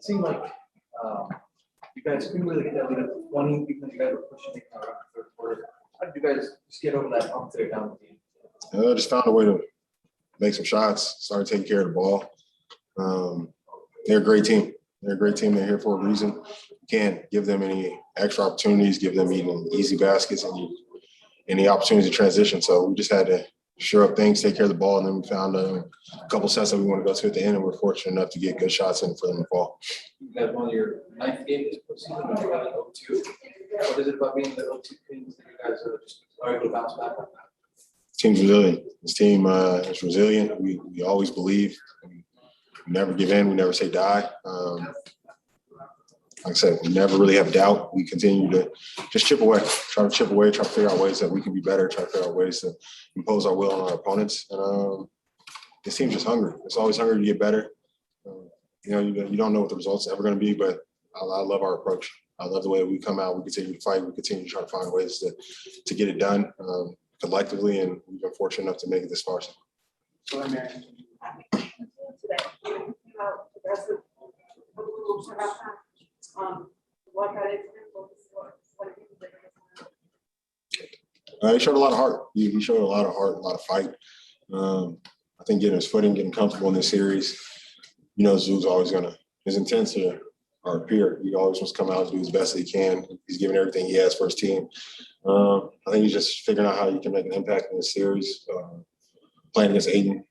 it seemed like you guys couldn't really get that lead up to 20 because you guys were pushing it around the third quarter. How did you guys just get over that hump there down the team? I just found a way to make some shots, started taking care of the ball. They're a great team. They're a great team. They're here for a reason. You can't give them any extra opportunities, give them even easy baskets and any opportunities to transition. So we just had to shore up things, take care of the ball, and then we found a couple sets that we want to go to at the end, and we're fortunate enough to get good shots in for them to fall. You guys won your 9th game this postseason, and you're running 0-2. What is it about being the 0-2 Kings that you guys are able to bounce back on that? Team's resilient. This team is resilient. We always believe. We never give in. We never say die. Like I said, we never really have doubt. We continue to just chip away, try to figure out ways that we can be better, try to figure out ways to impose our will on our opponents. And this team's just hungry. It's always hungry to get better. You don't know what the results are ever going to be, but I love our approach. I love the way we come out. We continue to fight. We continue to try to find ways to get it done collectively, and we've been fortunate enough to make it this far. He showed a lot of heart. He showed a lot of heart, a lot of fight. I think getting his footing, getting comfortable in this series, Zoo's always his intents are pure. He always wants to come out and do his best that he can. He's giving everything he has for his team. I think he's just figuring out how he can make an impact in this series. Playing against Aiden,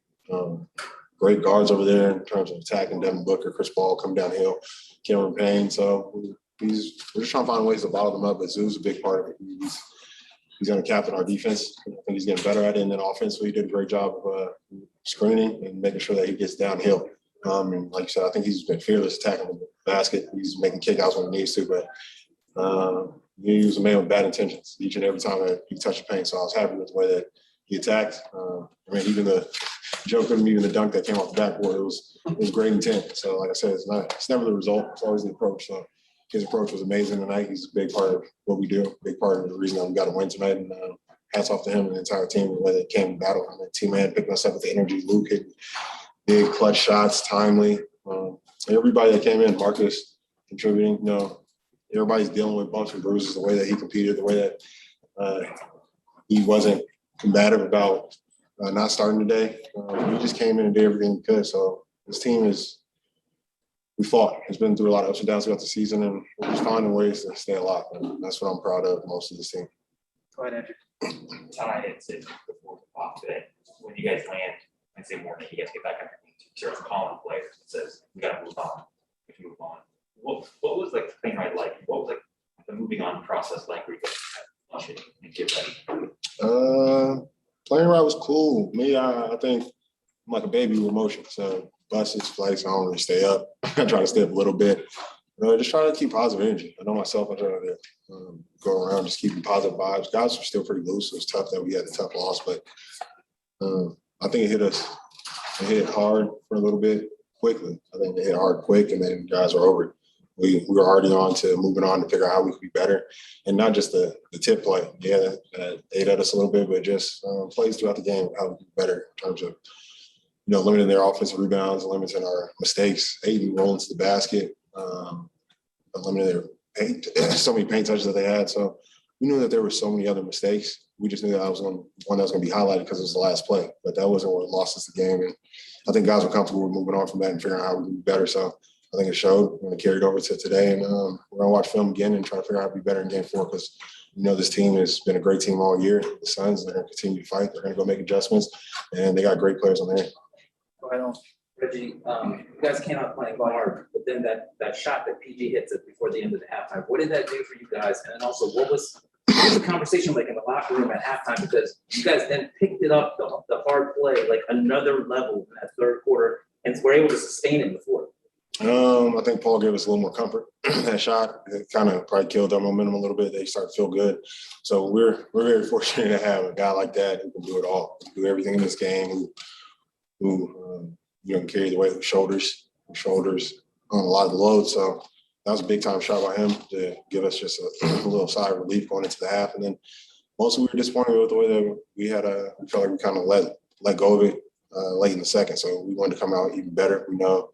great guards over there in terms of attacking. Devin Booker, Chris Paul come downhill, Cameron Payne. So we're just trying to find ways to bottle them up, but Zoo's a big part of it. He's going to captain our defense. I think he's getting better at it. And then offensively, he did a great job of screening and making sure that he gets downhill. And like you said, I think he's been fearless attacking the basket. He's making kickouts when he needs to, but he was a man with bad intentions each and every time that he touched the paint. So I was happy with the way that he attacked. Even the joke of him, even the dunk that came off the backboard, it was great intent. So like I said, it's never the result. It's always the approach. So his approach was amazing tonight. He's a big part of what we do, a big part of the reason that we got to win tonight. And hats off to him and the entire team, the way they came to battle. And the team man picking us up with the energy. Luke hitting big clutch shots, timely. Everybody that came in, Marcus contributing, everybody's dealing with bumps and bruises, the way that he competed, the way that he wasn't combative about not starting today. He just came in and did everything he could. So this team we fought. It's been through a lot of ups and downs throughout the season, and we're just finding ways to stay alive. And that's what I'm proud of most of this team. Go ahead, Andrew. I had said before the pop today, when you guys land Wednesday morning, you guys get back up and starts calling players and says, we got to move on. We can move on. What was the thing I liked? What was the moving on process like? Where you guys flush it and get ready? Playing right was cool. Me, I think I'm like a baby with emotion. So buses, flights, I don't really stay up. I try to stay up a little bit. Just try to keep positive energy. I know myself, I try to go around just keeping positive vibes. Guys were still pretty loose. It was tough that we had a tough loss, but I think it hit us. It hit hard for a little bit quickly. I think it hit hard quick, and then guys were over it. We were already moving on to figure out how we could be better, and not just the tip play. Yeah, that ate at us a little bit, but just plays throughout the game, how we could be better in terms of limiting their offensive rebounds, limiting our mistakes. Aiden rolling to the basket, limiting their paint, so many paint touches that they had. So we knew that there were so many other mistakes. We just knew that one that was going to be highlighted because it was the last play. But that wasn't what lost us the game. And I think guys were comfortable with moving on from that and figuring out how we could be better. So I think it showed. We're going to carry it over to today. And we're going to watch film again and try to figure out how to be better in game 4 because this team has been a great team all year. The Suns, they're going to continue to fight. They're going to go make adjustments. And they got great players on there. Go ahead, Reggie, you guys came out playing hard, but then that shot that PG hits it before the end of the halftime, what did that do for you guys? And then also, what was the conversation like in the locker room at halftime? Because you guys then picked it up, the hard play, like another level in that third quarter, and were able to sustain it in the fourth. I think Paul gave us a little more comfort. That shot, it kind of probably killed our momentum a little bit. They started to feel good. So we're very fortunate to have a guy like that who can do it all, do everything in this game, who can carry the weight with shoulders on a lot of the load. So that was a big time shot by him to give us just a little sigh of relief going into the half. And then mostly we were disappointed with the way that we felt like we kind of let go of it late in the second. So we wanted to come out even better. We know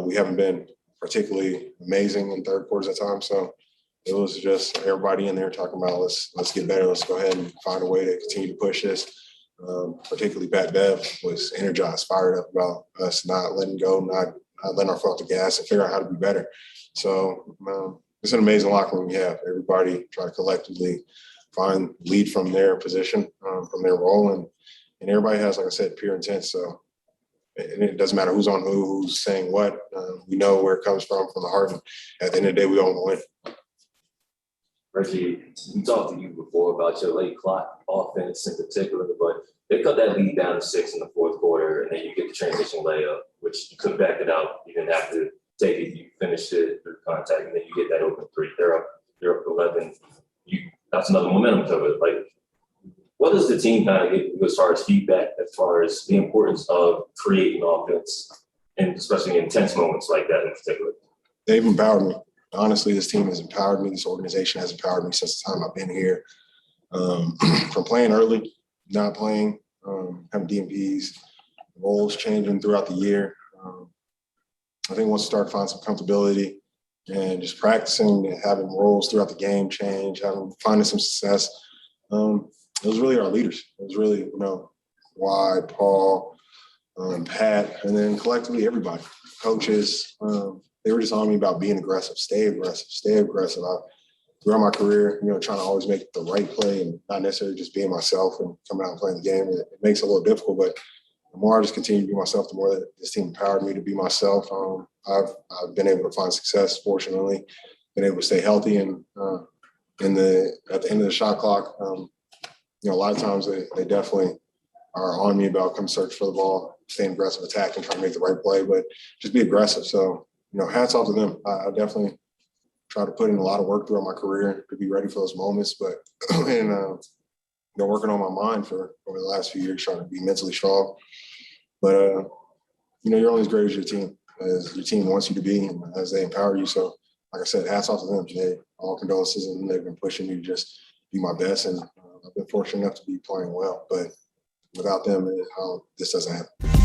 we haven't been particularly amazing in third quarters at times. So it was just everybody in there talking about let's get better. Let's go ahead and find a way to continue to push this. Particularly Pat Bev was energized, fired up about us not letting go, not letting our foot off the gas and figure out how to be better. So it's an amazing locker room we have. Everybody try to collectively lead from their position, from their role. And everybody has, like I said, pure intent. So it doesn't matter who's on who's saying what. We know where it comes from the heart. And at the end of the day, we all want to win. Reggie, we talked to you before about your late clock offense in particular, but they cut that lead down to 6 in the fourth quarter, and then you get the transition layup, which you could back it out. You didn't have to take it. You finished it through contact, and then you get that open three. They're up 11. That's another momentum to it. Like, what does the team kind of get as far as feedback, as far as the importance of creating offense, and especially in intense moments like that in particular? They've empowered me. Honestly, this team has empowered me. This organization has empowered me since the time I've been here. From playing early, not playing, having DMPs, roles changing throughout the year. I think once you start to find some comfortability and just practicing and having roles throughout the game change, finding some success, it was really our leaders. It was really, why Paul, Pat, and then collectively everybody, coaches. They were just on me about being aggressive, stay aggressive, stay aggressive. Throughout my career, trying to always make the right play and not necessarily just being myself and coming out and playing the game. It makes it a little difficult, but the more I just continue to be myself, the more that this team empowered me to be myself. I've been able to find success, fortunately, been able to stay healthy. And at the end of the shot clock, a lot of times they definitely are on me about come search for the ball, staying aggressive, attacking, trying to make the right play, but just be aggressive. So, hats off to them. I definitely try to put in a lot of work throughout my career to be ready for those moments, but working on my mind for over the last few years, trying to be mentally strong. But you're only as great as your team wants you to be, and as they empower you. So, like I said, hats off to them today. All condolences, and they've been pushing me to just be my best. And I've been fortunate enough to be playing well, but without them, this doesn't happen.